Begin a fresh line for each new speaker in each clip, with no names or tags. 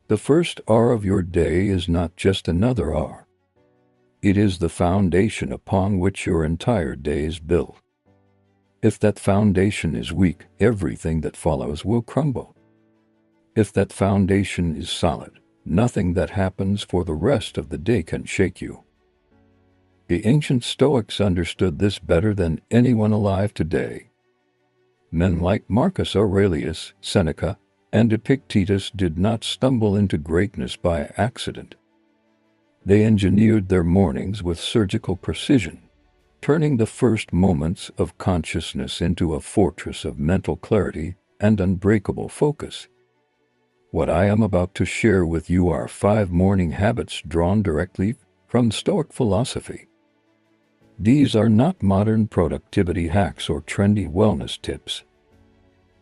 The first hour of your day is not just another hour. It is the foundation upon which your entire day is built. If that foundation is weak, everything that follows will crumble. If that foundation is solid, nothing that happens for the rest of the day can shake you. The ancient Stoics understood this better than anyone alive today. Men like Marcus Aurelius, Seneca, and Epictetus did not stumble into greatness by accident. They engineered their mornings with surgical precision, turning the first moments of consciousness into a fortress of mental clarity and unbreakable focus. What I am about to share with you are 5 morning habits drawn directly from Stoic philosophy. These are not modern productivity hacks or trendy wellness tips.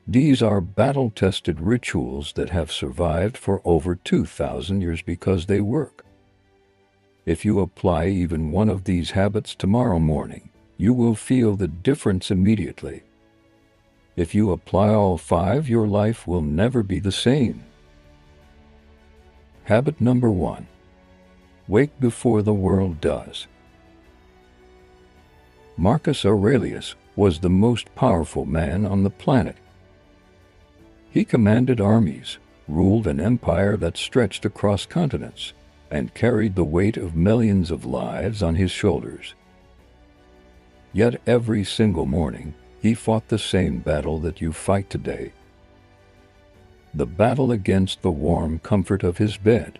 These are battle-tested rituals that have survived for over 2,000 years because they work. If you apply even one of these habits tomorrow morning, you will feel the difference immediately. If you apply all 5, your life will never be the same. Habit number 1. Wake before the world does. Marcus Aurelius was the most powerful man on the planet. He commanded armies, ruled an empire that stretched across continents, and carried the weight of millions of lives on his shoulders. Yet every single morning, he fought the same battle that you fight today. The battle against the warm comfort of his bed.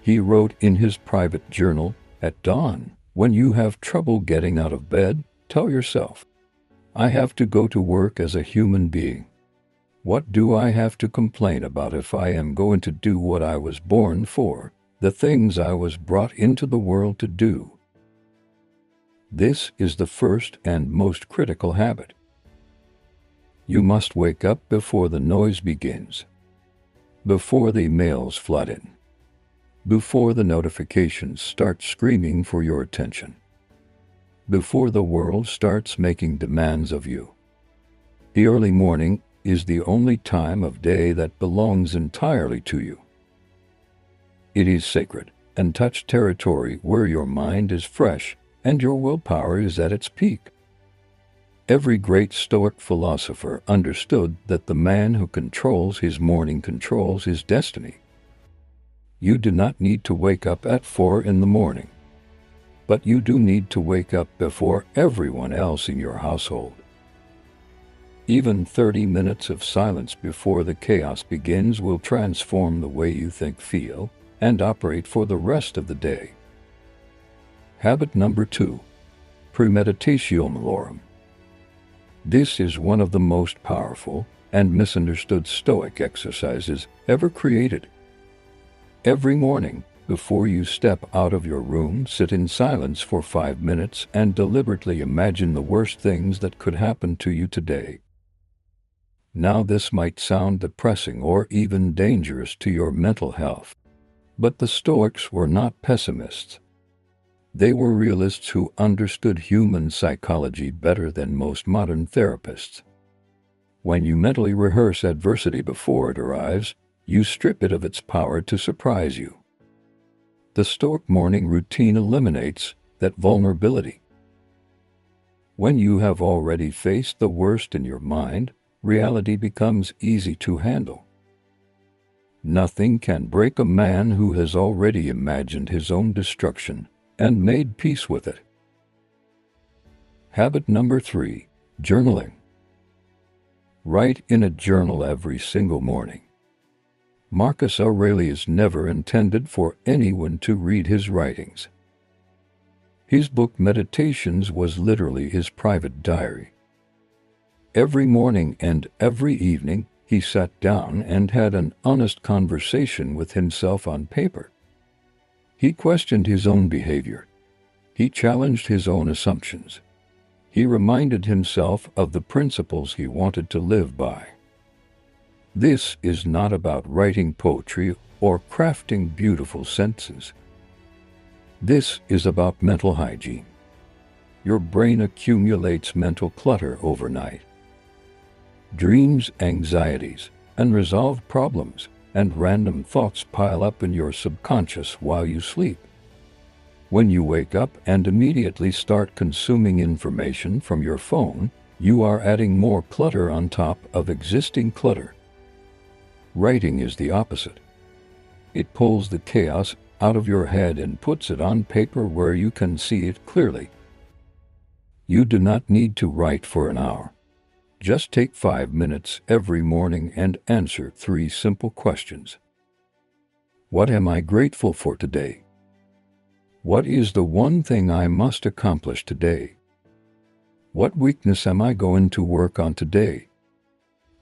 He wrote in his private journal, "At dawn, when you have trouble getting out of bed, tell yourself, I have to go to work as a human being. What do I have to complain about if I am going to do what I was born for, the things I was brought into the world to do?" This is the first and most critical habit. You must wake up before the noise begins, before the emails flood in, before the notifications start screaming for your attention, before the world starts making demands of you. The early morning is the only time of day that belongs entirely to you. It is sacred, untouched territory where your mind is fresh and your willpower is at its peak. Every great Stoic philosopher understood that the man who controls his morning controls his destiny. You do not need to wake up at 4 in the morning, but you do need to wake up before everyone else in your household. Even 30 minutes of silence before the chaos begins will transform the way you think, feel, and operate for the rest of the day. Habit number 2. Premeditatio malorum. This is one of the most powerful and misunderstood Stoic exercises ever created. Every morning, before you step out of your room, sit in silence for 5 minutes and deliberately imagine the worst things that could happen to you today. Now, this might sound depressing or even dangerous to your mental health, but the Stoics were not pessimists. They were realists who understood human psychology better than most modern therapists. When you mentally rehearse adversity before it arrives, you strip it of its power to surprise you. The Stoic morning routine eliminates that vulnerability. When you have already faced the worst in your mind, reality becomes easy to handle. Nothing can break a man who has already imagined his own destruction and made peace with it. Habit number 3. Journaling. Write in a journal every single morning. Marcus Aurelius never intended for anyone to read his writings. His book Meditations was literally his private diary. Every morning and every evening, he sat down and had an honest conversation with himself on paper. He questioned his own behavior. He challenged his own assumptions. He reminded himself of the principles he wanted to live by. This is not about writing poetry or crafting beautiful sentences. This is about mental hygiene. Your brain accumulates mental clutter overnight. Dreams, anxieties, unresolved problems and random thoughts pile up in your subconscious while you sleep. When you wake up and immediately start consuming information from your phone, you are adding more clutter on top of existing clutter. Writing is the opposite. It pulls the chaos out of your head and puts it on paper where you can see it clearly. You do not need to write for an hour. Just take 5 minutes every morning and answer 3 simple questions. What am I grateful for today? What is the one thing I must accomplish today? What weakness am I going to work on today?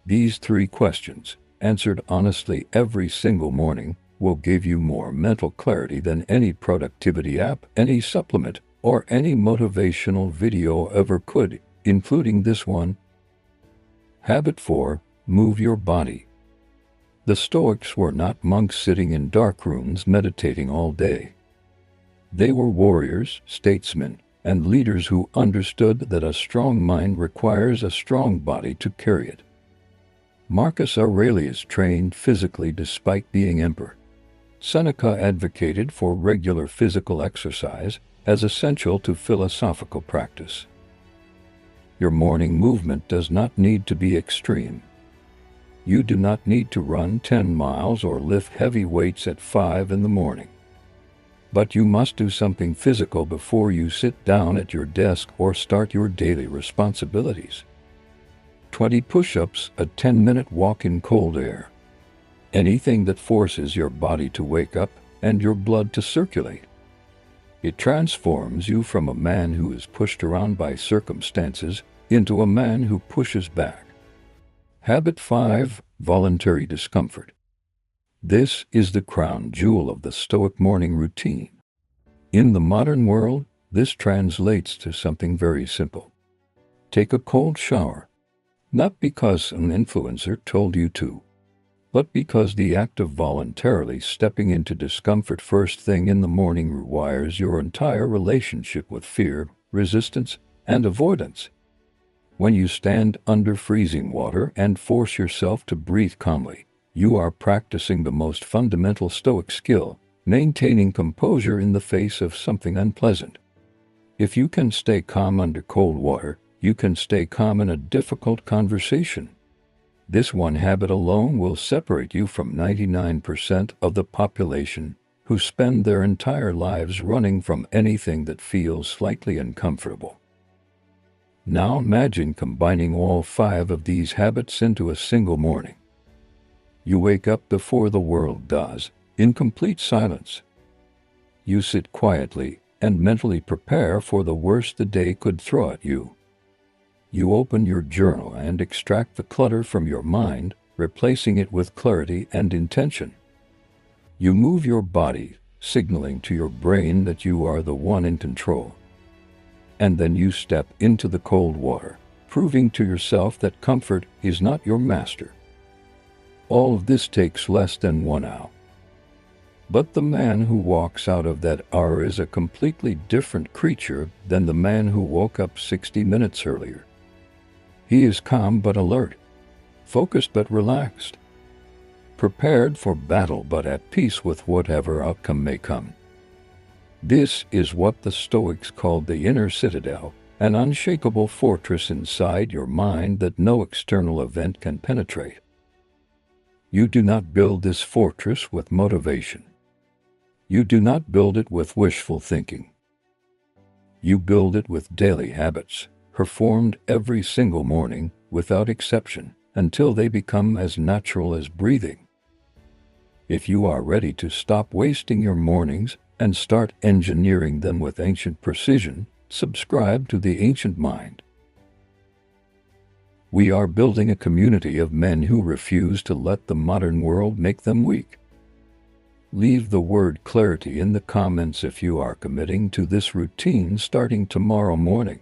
These 3 questions, answered honestly every single morning, will give you more mental clarity than any productivity app, any supplement, or any motivational video ever could, including this one. Habit 4. Move your body. The Stoics were not monks sitting in dark rooms meditating all day. They were warriors, statesmen, and leaders who understood that a strong mind requires a strong body to carry it. Marcus Aurelius trained physically despite being emperor. Seneca advocated for regular physical exercise as essential to philosophical practice. Your morning movement does not need to be extreme. You do not need to run 10 miles or lift heavy weights at 5 in the morning. But you must do something physical before you sit down at your desk or start your daily responsibilities. 20 push-ups, a 10-minute walk in cold air. Anything that forces your body to wake up and your blood to circulate. It transforms you from a man who is pushed around by circumstances into a man who pushes back. Habit 5. Voluntary discomfort. This is the crown jewel of the Stoic morning routine. In the modern world, this translates to something very simple. Take a cold shower. Not because an influencer told you to, but because the act of voluntarily stepping into discomfort first thing in the morning rewires your entire relationship with fear, resistance, and avoidance. When you stand under freezing water and force yourself to breathe calmly, you are practicing the most fundamental Stoic skill, maintaining composure in the face of something unpleasant. If you can stay calm under cold water, you can stay calm in a difficult conversation. This one habit alone will separate you from 99% of the population who spend their entire lives running from anything that feels slightly uncomfortable. Now imagine combining all 5 of these habits into a single morning. You wake up before the world does, in complete silence. You sit quietly and mentally prepare for the worst the day could throw at you. You open your journal and extract the clutter from your mind, replacing it with clarity and intention. You move your body, signaling to your brain that you are the one in control. And then you step into the cold water, proving to yourself that comfort is not your master. All of this takes less than 1 hour. But the man who walks out of that hour is a completely different creature than the man who woke up 60 minutes earlier. He is calm but alert, focused but relaxed, prepared for battle but at peace with whatever outcome may come. This is what the Stoics called the inner citadel, an unshakable fortress inside your mind that no external event can penetrate. You do not build this fortress with motivation. You do not build it with wishful thinking. You build it with daily habits, performed every single morning, without exception, until they become as natural as breathing. If you are ready to stop wasting your mornings and start engineering them with ancient precision, subscribe to the Ancient Mind. We are building a community of men who refuse to let the modern world make them weak. Leave the word clarity in the comments if you are committing to this routine starting tomorrow morning.